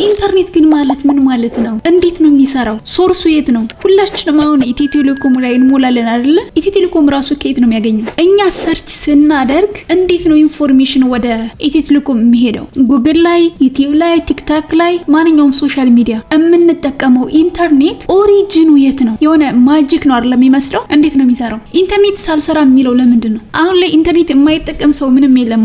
ኢንተርኔት ግን ማለት ምን ማለት ነው? እንዴት ነው የሚሰራው? ሶርሱ የት ነው? ሁላችንም አሁን ኢትዮ ቴሌኮም ላይ እንሞላለን አይደለ? ኢትዮ ቴሌኮም ራሱ ከየት ነው የሚያገኘው? እኛ ሰርች ስናደርግ እንዴት ነው ኢንፎርሜሽን ወደ ኢትዮ ቴሌኮም የሚሄደው? ጉግል ላይ፣ ዩቲዩብ ላይ፣ ቲክታክ ላይ ማንኛውም ሶሻል ሚዲያ የምንጠቀመው ኢንተርኔት ኦሪጂኑ የት ነው? የሆነ ማጂክ ነው አይደለም የሚመስለው? እንዴት ነው የሚሰራው? ኢንተርኔት ሳልሰራ የሚለው ለምንድን ነው? አሁን ላይ ኢንተርኔት የማይጠቀም ሰው ምንም የለም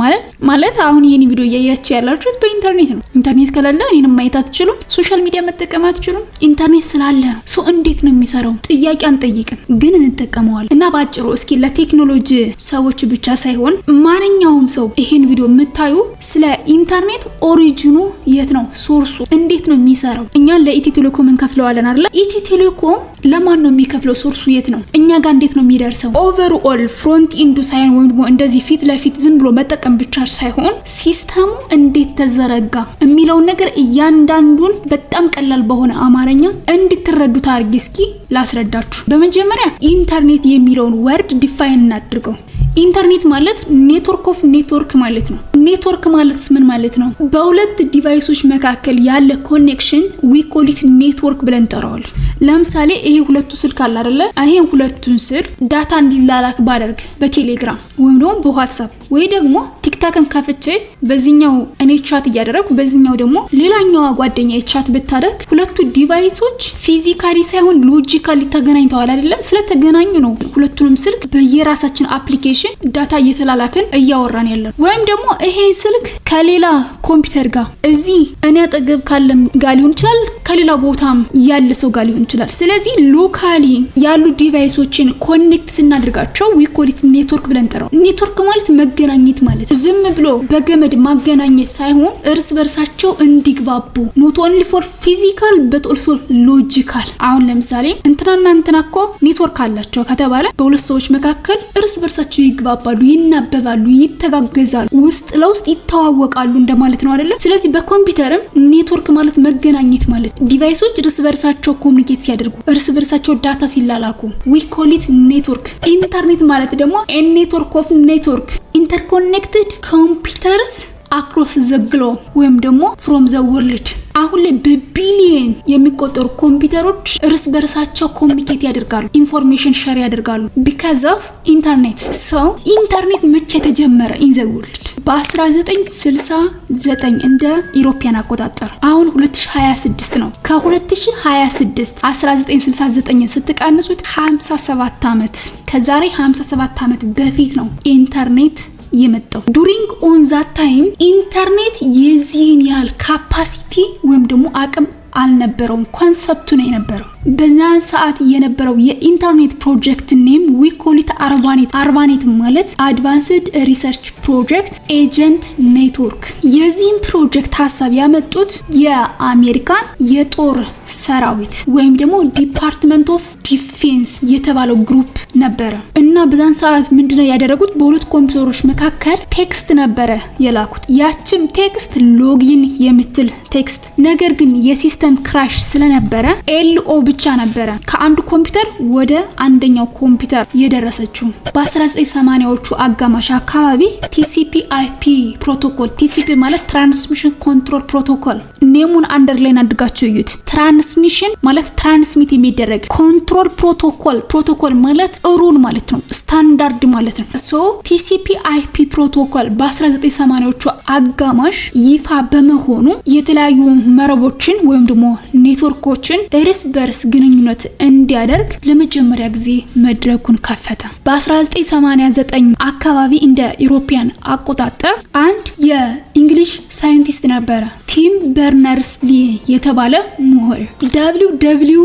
ማለት አሁን ይሄን ቪዲዮ እያያችሁ ያላችሁት በኢንተርኔት ነው። ኢንተርኔት ከሌለ እኔንም ማየት አትችሉም፣ ሶሻል ሚዲያ መጠቀም አትችሉም። ኢንተርኔት ስላለ ነው። ሶ እንዴት ነው የሚሰራው? ጥያቄ አንጠይቅም ግን እንጠቀመዋለን። እና ባጭሩ እስኪ ለቴክኖሎጂ ሰዎች ብቻ ሳይሆን ማንኛውም ሰው ይሄን ቪዲዮ የምታዩ ስለ ኢንተርኔት ኦሪጂኑ የት ነው? ሶርሱ እንዴት ነው የሚሰራው? እኛ ለኢትዮ ቴሌኮም እንከፍለዋለን አይደል? ኢትዮ ቴሌኮም ለማን ነው የሚከፍለው? ሶርሱ የት ነው? እኛ ጋር እንዴት ነው የሚደርሰው? ኦቨርኦል ፍሮንት ኢንዱ ሳይሆን ወይም ደግሞ እንደዚህ ፊት ለፊት ዝም ብሎ መጠቀም ብቻ ሳይሆን ሲስተሙ እንዴት ተዘረጋ የሚለውን ነገር እያንዳንዱን በጣም ቀላል በሆነ አማርኛ እንድትረዱት አድርጌ እስኪ ላስረዳችሁ። በመጀመሪያ ኢንተርኔት የሚለውን ወርድ ዲፋይን እናድርገው። ኢንተርኔት ማለት ኔትወርክ ኦፍ ኔትወርክ ማለት ነው። ኔትወርክ ማለት ምን ማለት ነው? በሁለት ዲቫይሶች መካከል ያለ ኮኔክሽን ዊ ኮል ኢት ኔትወርክ ብለን ጠራዋል። ለምሳሌ ይሄ ሁለቱ ስልክ አለ አይደለ? ይሄ ሁለቱን ስልክ ዳታ እንዲላላክ ባደርግ በቴሌግራም ወይም ደግሞ በዋትስአፕ ወይ ደግሞ ቲክታክን ከፍቼ በዚህኛው እኔ ቻት እያደረኩ በዚህኛው ደግሞ ሌላኛዋ ጓደኛዬ ቻት ብታደርግ ሁለቱ ዲቫይሶች ፊዚካሊ ሳይሆን ሎጂካሊ ተገናኝተዋል አይደለ? ስለተገናኙ ነው ሁለቱንም ስልክ በየራሳችን አፕሊኬሽን ዳታ እየተላላክን እያወራን ያለን። ወይም ደግሞ ይሄ ስልክ ከሌላ ኮምፒውተር ጋር እዚህ እኔ አጠገብ ካለም ጋር ሊሆን ይችላል፣ ከሌላ ቦታም ያለ ሰው ጋር ሊሆን ይችላል። ስለዚህ ሎካሊ ያሉ ዲቫይሶችን ኮኔክት ስናደርጋቸው ዊ ኮል ኢት ኔትወርክ ብለን ጠራው። ኔትወርክ ማለት መገናኘት ማለት ነው። ዝም ብሎ በገመድ ማገናኘት ሳይሆን እርስ በርሳቸው እንዲግባቡ ኖት ኦንሊ ፎር ፊዚካል በት ኦልሶ ሎጂካል። አሁን ለምሳሌ እንትናና እንትና እኮ ኔትወርክ አላቸው ከተባለ በሁለት ሰዎች መካከል እርስ በርሳቸው ይግባባሉ፣ ይናበባሉ፣ ይተጋገዛሉ፣ ውስጥ ለውስጥ ይተዋወቃሉ እንደማለት ነው አይደለም? ስለዚህ በኮምፒውተርም ኔትወርክ ማለት መገናኘት ማለት ዲቫይሶች እርስ በርሳቸው ኮሙኒኬት ሲያደርጉ እርስ በርሳቸው ዳታ ሲላላኩ ዊ ኮል ኢት ኔትወርክ። ኢንተርኔት ማለት ደግሞ ኤ ኔትወርክ ኦፍ ኔትወርክ ኢንተርኮኔክትድ ኮምፒውተርስ አክሮስ ዘ ግሎብ ወይም ደግሞ ፍሮም ዘ ወርልድ። አሁን ላይ በቢሊየን የሚቆጠሩ ኮምፒውተሮች እርስ በርሳቸው ኮሙኒኬት ያደርጋሉ፣ ኢንፎርሜሽን ሼር ያደርጋሉ ቢካዝ ኦፍ ኢንተርኔት። ሰው ኢንተርኔት መቼ ተጀመረ? ኢን ዘ ወርልድ በ1969 እንደ ኢሮፒያን አቆጣጠር። አሁን 2026 ነው። ከ2026 1969 ስትቀንሱት 57 ዓመት ከዛሬ 57 ዓመት በፊት ነው ኢንተርኔት የመጣው። ዱሪንግ ኦን ዛት ታይም ኢንተርኔት የዚህን ያህል ካፓሲቲ ወይም ደግሞ አቅም አልነበረውም። ኮንሰፕቱ ነው የነበረው። በዛን ሰዓት የነበረው የኢንተርኔት ፕሮጀክት ኔም ዊ ኮል ኢት አርባኔት። አርባኔት ማለት አድቫንስድ ሪሰርች ፕሮጀክት ኤጀንት ኔትወርክ። የዚህን ፕሮጀክት ሀሳብ ያመጡት የአሜሪካን የጦር ሰራዊት ወይም ደግሞ ዲፓርትመንት ኦፍ ዲፌንስ የተባለው ግሩፕ ነበረ እና በዛን ሰዓት ምንድነው ያደረጉት? በሁለት ኮምፒውተሮች መካከል ቴክስት ነበረ የላኩት። ያችም ቴክስት ሎጊን የምትል ቴክስት። ነገር ግን የሲስተም ክራሽ ስለነበረ ኤልኦ ብቻ ነበረ ከአንዱ ኮምፒውተር ወደ አንደኛው ኮምፒውተር የደረሰችው። በ1980ዎቹ አጋማሽ አካባቢ ቲሲፒ አይፒ ፕሮቶኮል። ቲሲፒ ማለት ትራንስሚሽን ኮንትሮል ፕሮቶኮል። ኔሙን አንደርላይን አድርጋችሁ እዩት። ትራንስሚሽን ማለት ትራንስሚት የሚደረግ፣ ኮንትሮል ፕሮቶኮል ፕሮቶኮል ማለት ሩል ማለት ነው፣ ስታንዳርድ ማለት ነው። ሶ ቲሲፒ አይፒ ፕሮቶኮል በ1980ዎቹ አጋማሽ ይፋ በመሆኑ የተለያዩ መረቦችን ወይም ደግሞ ኔትወርኮችን እርስ በርስ ግንኙነት እንዲያደርግ ለመጀመሪያ ጊዜ መድረኩን ከፈተ። በ1989 አካባቢ እንደ ኢሮፒያን አቆጣጠር አንድ የእንግሊሽ ሳይንቲስት ነበረ፣ ቲም በርነርስ-ሊ የተባለ ምሁር www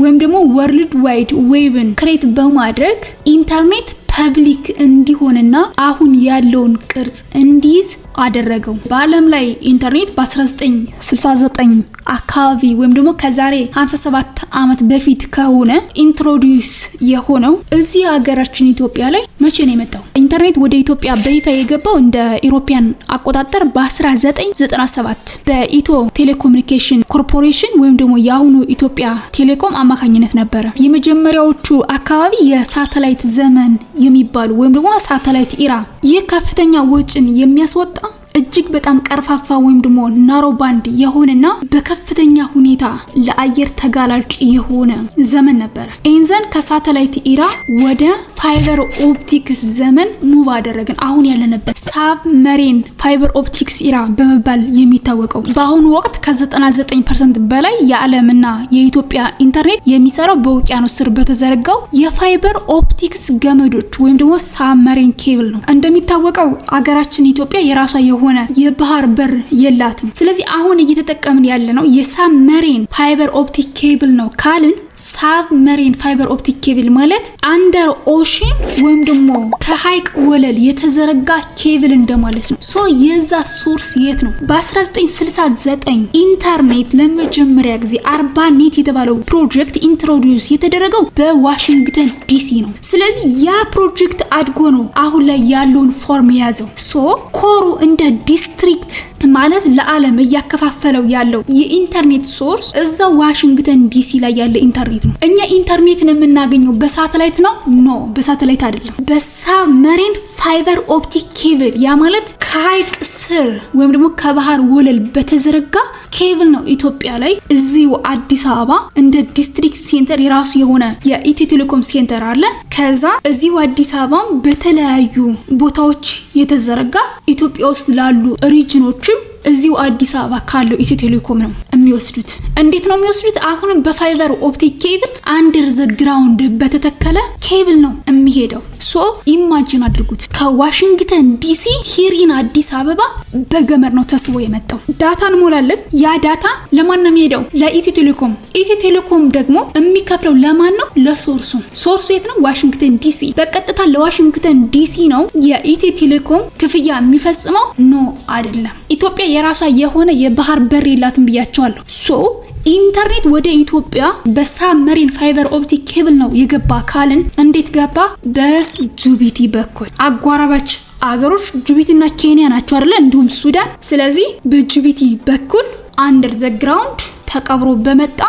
ወይም ደግሞ ወርልድ ዋይድ ዌብን ክሬት በማድረግ ኢንተርኔት ፐብሊክ እንዲሆንና አሁን ያለውን ቅርጽ እንዲይዝ አደረገው። በዓለም ላይ ኢንተርኔት በ1969 አካባቢ ወይም ደግሞ ከዛሬ 57 ዓመት በፊት ከሆነ ኢንትሮዲዩስ የሆነው እዚህ ሀገራችን ኢትዮጵያ ላይ መቼ ነው የመጣው? ኢንተርኔት ወደ ኢትዮጵያ በይፋ የገባው እንደ ኢሮፒያን አቆጣጠር በ1997 በኢትዮ ቴሌኮሙኒኬሽን ኮርፖሬሽን ወይም ደግሞ የአሁኑ ኢትዮጵያ ቴሌኮም አማካኝነት ነበረ። የመጀመሪያዎቹ አካባቢ የሳተላይት ዘመን የሚባሉ ወይም ደግሞ ሳተላይት ኢራ፣ ይህ ከፍተኛ ወጪን የሚያስወጣ እጅግ በጣም ቀርፋፋ ወይም ደግሞ ናሮ ባንድ የሆነና በከፍተኛ ሁኔታ ለአየር ተጋላጭ የሆነ ዘመን ነበር። ኤንዘን ከሳተላይት ኢራ ወደ ፋይበር ኦፕቲክስ ዘመን ሙቭ አደረግን። አሁን ያለንበት ሳብመሪን ፋይበር ኦፕቲክስ ኢራ በመባል የሚታወቀው በአሁኑ ወቅት ከ99% በላይ የዓለምና የኢትዮጵያ ኢንተርኔት የሚሰራው በውቅያኖስ ስር በተዘረጋው የፋይበር ኦፕቲክስ ገመዶች ወይም ደግሞ ሳብመሪን ኬብል ነው። እንደሚታወቀው አገራችን ኢትዮጵያ የራሷ የሆነ የባህር በር የላትም። ስለዚህ አሁን እየተጠቀምን ያለነው የሳብመሪን ፋይበር ኦፕቲክ ኬብል ነው ካልን ሳብመሪን ፋይበር ኦፕቲክ ኬብል ማለት አንደር ኦሽን ወይም ደግሞ ከሀይቅ ወለል የተዘረጋ ኬብል እንደማለት ነው። ሶ የዛ ሶርስ የት ነው? በ1969 ኢንተርኔት ለመጀመሪያ ጊዜ አርባኔት የተባለው ፕሮጀክት ኢንትሮዲዩስ የተደረገው በዋሽንግተን ዲሲ ነው። ስለዚህ ያ ፕሮጀክት አድጎ ነው አሁን ላይ ያለውን ፎርም የያዘው። ሶ ኮሩ እንደ ዲስትሪክት ማለት ለዓለም እያከፋፈለው ያለው የኢንተርኔት ሶርስ እዛው ዋሽንግተን ዲሲ ላይ ያለ ኢንተርኔት ነው። እኛ ኢንተርኔትን የምናገኘው በሳተላይት ነው? ኖ፣ በሳተላይት አይደለም። በሳብመሪን ፋይበር ኦፕቲክ ኬብል፣ ያ ማለት ከሀይቅ ስር ወይም ደግሞ ከባህር ወለል በተዘረጋ ኬብል ነው። ኢትዮጵያ ላይ እዚሁ አዲስ አበባ እንደ ዲስትሪክት ሴንተር የራሱ የሆነ የኢትዮ ቴሌኮም ሴንተር አለ። ከዛ እዚሁ አዲስ አበባ በተለያዩ ቦታዎች የተዘረጋ ኢትዮጵያ ውስጥ ላሉ ሪጅኖችም እዚሁ አዲስ አበባ ካለው ኢትዮ ቴሌኮም ነው የሚወስዱት። እንዴት ነው የሚወስዱት? አሁንም በፋይበር ኦፕቲክ ኬብል አንደር ዘ ግራውንድ በተተከለ ኬብል ነው የሚሄደው። ሶ ኢማጂን አድርጉት፣ ከዋሽንግተን ዲሲ ሂሪን አዲስ አበባ በገመድ ነው ተስቦ የመጣው። ዳታ እንሞላለን። ያ ዳታ ለማን ነው የሚሄደው? ለኢትዮ ቴሌኮም። ኢትዮ ቴሌኮም ደግሞ የሚከፍለው ለማን ነው? ለሶርሱ። ሶርሱ የት ነው? ዋሽንግተን ዲሲ። በቀጥታ ለዋሽንግተን ዲሲ ነው የኢትዮ ቴሌኮም ክፍያ የሚፈጽመው? ኖ አይደለም። ኢትዮጵያ የራሷ የሆነ የባህር በር የላትም ብያቸዋለሁ። ሶ ኢንተርኔት ወደ ኢትዮጵያ በሳብመሪን ፋይበር ኦፕቲክ ኬብል ነው የገባ ካልን እንዴት ገባ? በጅቡቲ በኩል። አጓራባች አገሮች ጅቡቲና ኬንያ ናቸው አይደለ? እንዲሁም ሱዳን። ስለዚህ በጅቡቲ በኩል አንደር ዘ ግራውንድ ተቀብሮ በመጣ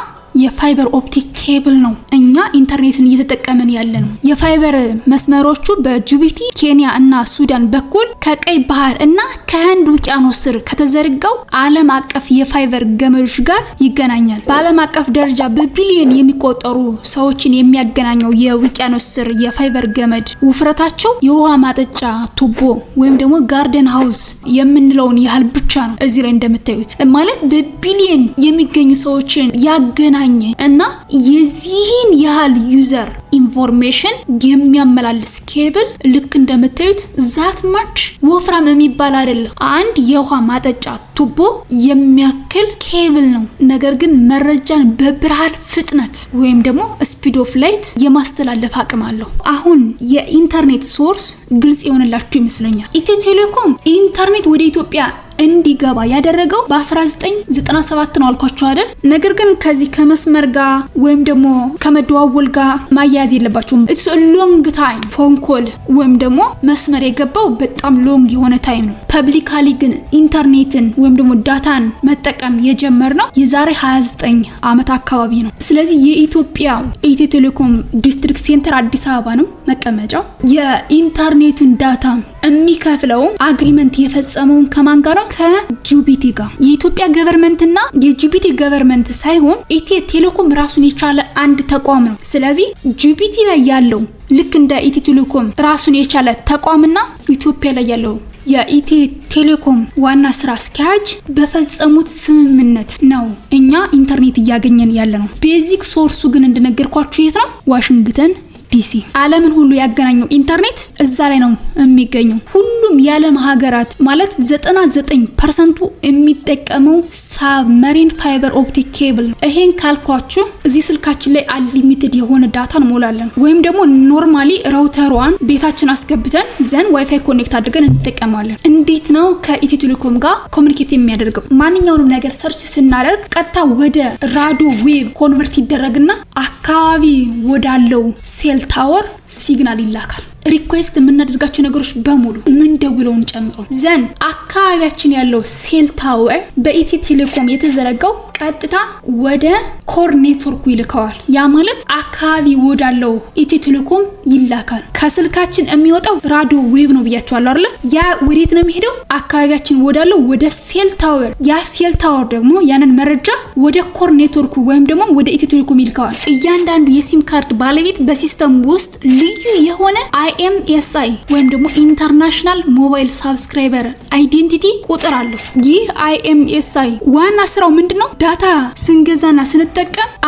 የፋይበር ኦፕቲክ ኬብል ነው እኛ ኢንተርኔትን እየተጠቀመን ያለ ነው። የፋይበር መስመሮቹ በጅቡቲ፣ ኬንያ እና ሱዳን በኩል ከቀይ ባህር እና ከህንድ ውቅያኖስ ስር ከተዘረጋው ዓለም አቀፍ የፋይበር ገመዶች ጋር ይገናኛል። በዓለም አቀፍ ደረጃ በቢሊዮን የሚቆጠሩ ሰዎችን የሚያገናኘው የውቅያኖስ ስር የፋይበር ገመድ ውፍረታቸው የውሃ ማጠጫ ቱቦ ወይም ደግሞ ጋርደን ሃውስ የምንለውን ያህል ብቻ ነው። እዚህ ላይ እንደምታዩት ማለት በቢሊዮን የሚገኙ ሰዎችን ያገናኛል እና የዚህን ያህል ዩዘር ኢንፎርሜሽን የሚያመላልስ ኬብል ልክ እንደምታዩት ዛት ማች ወፍራም የሚባል አይደለም። አንድ የውሃ ማጠጫ ቱቦ የሚያክል ኬብል ነው። ነገር ግን መረጃን በብርሃን ፍጥነት ወይም ደግሞ ስፒድ ኦፍ ላይት የማስተላለፍ አቅም አለው። አሁን የኢንተርኔት ሶርስ ግልጽ የሆነላችሁ ይመስለኛል። ኢትዮ ቴሌኮም ኢንተርኔት ወደ ኢትዮጵያ እንዲገባ ያደረገው በ1997 ነው አልኳችሁ አይደል? ነገር ግን ከዚህ ከመስመር ጋር ወይም ደግሞ ከመደዋወል ጋር ማያያዝ የለባችሁም። ኢትስ ሎንግ ታይም። ፎን ኮል ወይም ደግሞ መስመር የገባው በጣም ሎንግ የሆነ ታይም ነው። ፐብሊካሊ ግን ኢንተርኔትን ወይም ደግሞ ዳታን መጠቀም የጀመርነው የዛሬ 29 ዓመት አካባቢ ነው። ስለዚህ የኢትዮጵያ ኢትዮ ቴሌኮም ዲስትሪክት ሴንተር አዲስ አበባ ነው መቀመጫው። የኢንተርኔትን ዳታ የሚከፍለው አግሪመንት የፈጸመውን ከማን ጋር? ከጅቡቲ ጋር። የኢትዮጵያ ገቨርንመንትና የጅቡቲ ገቨርንመንት ሳይሆን ኢትዮ ቴሌኮም ራሱን የቻለ አንድ ተቋም ነው። ስለዚህ ጅቡቲ ላይ ያለው ልክ እንደ ኢትዮ ቴሌኮም ራሱን የቻለ ተቋምና ኢትዮጵያ ላይ ያለው የኢትዮ ቴሌኮም ዋና ስራ አስኪያጅ በፈጸሙት ስምምነት ነው እኛ ኢንተርኔት እያገኘን ያለ ነው። ቤዚክ ሶርሱ ግን እንደነገርኳችሁ የት ነው? ዋሽንግተን ዲሲ። ዓለምን ሁሉ ያገናኘው ኢንተርኔት እዛ ላይ ነው የሚገኘው። ሁሉም የዓለም ሀገራት ማለት 99% የሚጠቀመው ሳብመሪን ፋይበር ኦፕቲክ ኬብል ነው። ይሄን ካልኳችሁ እዚህ ስልካችን ላይ አንሊሚትድ የሆነ ዳታ እንሞላለን ወይም ደግሞ ኖርማሊ ራውተሯን ቤታችን አስገብተን ዘን ዋይፋይ ኮኔክት አድርገን እንጠቀማለን። እንዴት ነው ከኢትዮ ቴሌኮም ጋር ኮሙኒኬት የሚያደርገው? ማንኛውንም ነገር ሰርች ስናደርግ ቀጥታ ወደ ራዲዮ ዌቭ ኮንቨርት ይደረግና አካባቢ ወዳለው ሴል ታወር ሲግናል ይላካል። ሪኩዌስት የምናደርጋቸው ነገሮች በሙሉ ምን ደውለውን ጨምሮ ዘን አካባቢያችን ያለው ሴል ታወር በኢትዮ ቴሌኮም የተዘረጋው ቀጥታ ወደ ኮር ኔትወርኩ ይልከዋል። ያ ማለት አካባቢ ወዳለው ኢትዮ ቴሌኮም ይላካል። ከስልካችን የሚወጣው ራዲዮ ዌቭ ነው ብያቸዋለሁ አይደል? ያ ወዴት ነው የሚሄደው? አካባቢያችን ወዳለው ወደ ሴል ታወር። ያ ሴል ታወር ደግሞ ያንን መረጃ ወደ ኮር ኔትወርኩ ወይም ደግሞ ወደ ኢትዮ ቴሌኮም ይልከዋል። እያንዳንዱ የሲም ካርድ ባለቤት በሲስተም ውስጥ ልዩ የሆነ IMSI ወይም ደግሞ ኢንተርናሽናል ሞባይል ሳብስክራይበር አይዴንቲቲ ቁጥር አለው። ይህ IMSI ዋና ስራው ምንድነው? ዳታ ስንገዛና ስንጠቀም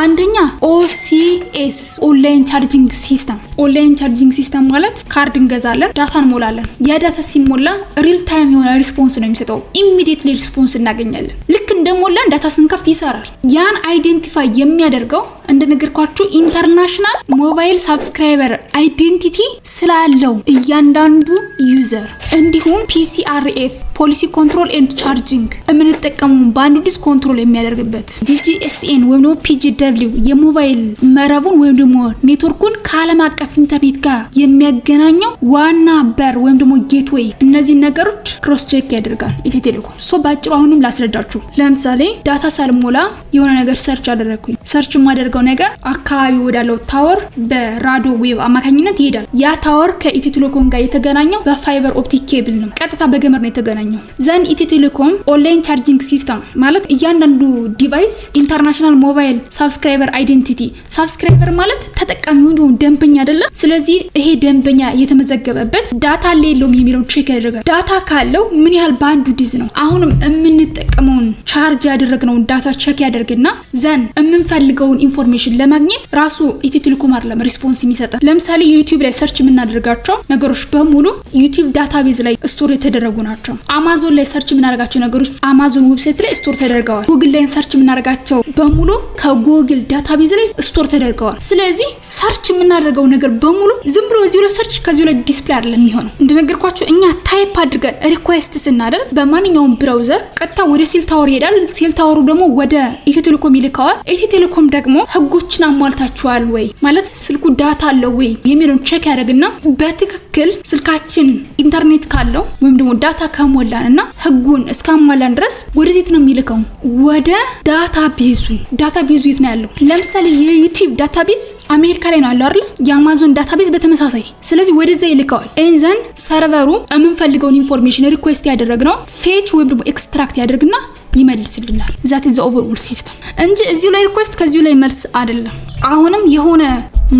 አንደኛ OCS ኦንላይን ቻርጂንግ ሲስተም። ኦንላይን ቻርጂንግ ሲስተም ማለት ካርድ እንገዛለን፣ ዳታ እንሞላለን። ያ ዳታ ሲሞላ ሪል ታይም የሆነ ሪስፖንስ ነው የሚሰጠው። ኢሚዲየትሊ ሪስፖንስ እናገኛለን። ልክ እንደሞላን ዳታ ስንከፍት ይሰራል። ያን አይዴንቲፋይ የሚያደርገው እንደነገርኳችሁ ኢንተርናሽናል ሞባይል ሳብስክራይበር አይዴንቲቲ ስላለው እያንዳንዱ ዩዘር እንዲሁም PCRF ፖሊሲ ኮንትሮል ኤንድ ቻርጂንግ የምንጠቀመው በአንዱ ዲስ ኮንትሮል የሚያደርግበት GSM ወይም ደግሞ PGW የሞባይል መረቡን ወይም ደግሞ ኔትወርኩን ከዓለም አቀፍ ኢንተርኔት ጋር የሚያገናኘው ዋና በር ወይም ደግሞ ጌትዌይ እነዚህ ነገሮች ክሮስ ቼክ ያደርጋል ኢትዮ ቴሌኮም። ባጭሩ አሁንም ላስረዳችሁ። ለምሳሌ ዳታ ሳልሞላ የሆነ ነገር ሰርች አደረኩኝ። ሰርች የማደርገው ነገር አካባቢ ወዳለው ታወር በራዲዮ ዌቭ አማካኝነት ይሄዳል። ያ ታወር ከኢትዮ ቴሌኮም ጋር የተገናኘው በፋይበር ኦፕቲክ ኬብል ነው። ቀጥታ በገመድ ነው የተገናኘው። ዘን ኢትዮ ቴሌኮም ኦንላይን ቻርጂንግ ሲስተም ማለት እያንዳንዱ ዲቫይስ ኢንተርናሽናል ሞባይል ሳብስክራይበር አይዴንቲቲ። ሳብስክራይበር ማለት ተጠቃሚው ነው ደንበኛ አይደለ? ስለዚህ ይሄ ደንበኛ የተመዘገበበት ዳታ የለውም የሚለውን ቼክ ያደርጋል። ዳታ ካለው ምን ያህል ባንዱ ዲዝ ነው አሁንም የምንጠቀመውን ቻርጅ ያደረግነውን ዳታ ቼክ ያደርግና ዘን የምንፈልገውን ኢንፎርሜሽን ለማግኘት ራሱ ኢትዮ ቴሌኮም አይደለም ሪስፖንስ የሚሰጠው። ለምሳሌ ዩቲዩብ ላይ ሰርች የምናደርጋቸው ነገሮች በሙሉ ዩቲዩብ ዳታቤዝ ላይ ስቶር የተደረጉ ናቸው። አማዞን ላይ ሰርች የምናደርጋቸው ነገሮች አማዞን ዌብሳይት ላይ ስቶር ተደርገዋል። ጉግል ላይ ሰርች የምናደርጋቸው በሙሉ ከጉግል ዳታቤዝ ላይ ስቶር ተደርገዋል። ስለዚህ ሰርች የምናደርገው ነገር በሙሉ ዝም ብሎ እዚሁ ላይ ሰርች ከዚሁ ላይ ዲስፕሌይ አይደለም የሚሆነው። እንደነገርኳችሁ እኛ ታይፕ አድርገን ሪኩዌስት ስናደርግ በማንኛውም ብራውዘር ቀጥታ ወደ ሴል ታወር ይሄዳል። ሴል ታወሩ ደግሞ ወደ ኢትዮ ቴሌኮም ይልከዋል። ኢትዮ ቴሌኮም ደግሞ ህጎችን አሟልታችኋል ወይ ማለት ስልኩ ዳታ አለው ወይ የሚለውን ቼክ ያደርግና በትክክል ስልካችን ኢንተርኔት ካለው ወይም ደግሞ ዳታ ከሞላንና ህጉን እስካሟላን ድረስ ወደዚህ ነው የሚልከው ወደ ዳታቤዙ። ዳታቤዙ የት ነው ያለው? ለምሳሌ የዩቲዩብ ዳታቤዝ አሜሪካ ላይ ነው ያለው አይደል? የአማዞን ዳታቤዝ በተመሳሳይ። ስለዚህ ወደዛ ይልከዋል። ኤንዘን ሰርቨሩ የምንፈልገውን ኢንፎርሜሽን ሪኩዌስት ያደረግነው ፌች ወይም ደግሞ ኤክስትራክት ያደርግና ይመልስልናል። ዛት ኢዝ ኦቨርኦል ሲስተም እንጂ እዚሁ ላይ ሪኩዌስት ከዚሁ ላይ መልስ አይደለም። አሁንም የሆነ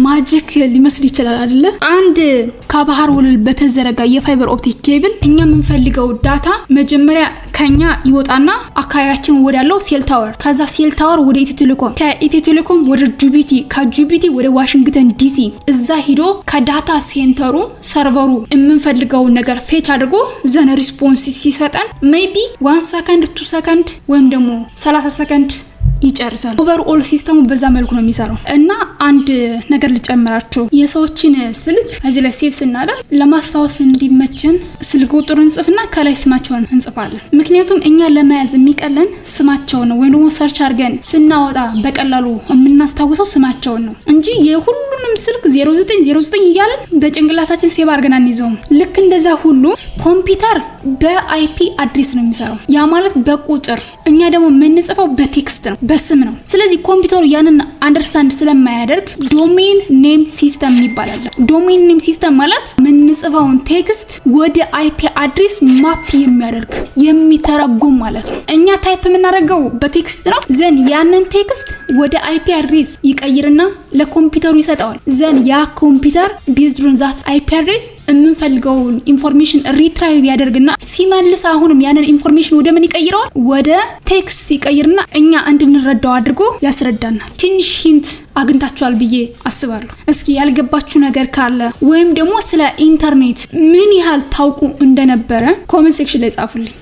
ማጂክ ሊመስል ይችላል አይደለ? አንድ ከባህር ወለል በተዘረጋ የፋይበር ኦፕቲክ ኬብል እኛ የምንፈልገው ዳታ መጀመሪያ ከኛ ይወጣና አካባቢያችን ወዳለው ሴል ታወር፣ ከዛ ሴል ታወር ወደ ኢትዮ ቴሌኮም፣ ከኢትዮ ቴሌኮም ወደ ጁቢቲ፣ ከጁቢቲ ወደ ዋሽንግተን ዲሲ፣ እዛ ሂዶ ከዳታ ሴንተሩ ሰርቨሩ የምንፈልገው ነገር ፌች አድርጎ ዘን ሪስፖንስ ሲሰጠን ሜቢ 1 ሰከንድ 2 ሰከንድ ወይም ደግሞ 30 ሰከንድ ይጨርሳል። ኦቨርኦል ሲስተሙ በዛ መልኩ ነው የሚሰራው። እና አንድ ነገር ልጨምራችሁ፣ የሰዎችን ስልክ እዚህ ላይ ሴቭ ስናደርግ ለማስታወስ እንዲመችን ስልክ ቁጥር እንጽፍና ከላይ ስማቸውን እንጽፋለን። ምክንያቱም እኛ ለመያዝ የሚቀለን ስማቸውን ነው፣ ወይም ደግሞ ሰርች አድርገን ስናወጣ በቀላሉ የምናስታውሰው ስማቸውን ነው እንጂ የሁሉንም ስልክ 0909 እያለን በጭንቅላታችን ሴቭ አድርገን አንይዘውም። ልክ እንደዛ ሁሉ ኮምፒውተር በአይፒ አድሬስ ነው የሚሰራው። ያ ማለት በቁጥር፣ እኛ ደግሞ የምንጽፈው በቴክስት ነው፣ በስም ነው። ስለዚህ ኮምፒውተሩ ያንን አንደርስታንድ ስለማያደርግ ዶሜን ኔም ሲስተም ይባላል። ዶሜን ኔም ሲስተም ማለት የምንጽፈውን ቴክስት ወደ አይፒ አድሬስ ማፕ የሚያደርግ የሚተረጉም ማለት ነው። እኛ ታይፕ የምናደርገው በቴክስት ነው። ዘን ያንን ቴክስት ወደ አይፒ አድሬስ ይቀይርና ለኮምፒውተሩ ይሰጠዋል። ዘን ያ ኮምፒውተር ቤዝድ ኦን ዛት አይፒ አድሬስ የምንፈልገውን ኢንፎርሜሽን ሪትራይቭ ያደርግና ሲመልስ አሁንም ያንን ኢንፎርሜሽን ወደ ምን ይቀይረዋል? ወደ ቴክስት ይቀይርና እኛ እንድንረዳው አድርጎ ያስረዳናል። ትንሽ ሂንት አግኝታችኋል ብዬ አስባለሁ። እስኪ ያልገባችሁ ነገር ካለ ወይም ደግሞ ስለ ኢንተርኔት ምን ያህል ታውቁ እንደነበረ ኮሜንት ሴክሽን ላይ ጻፉልኝ።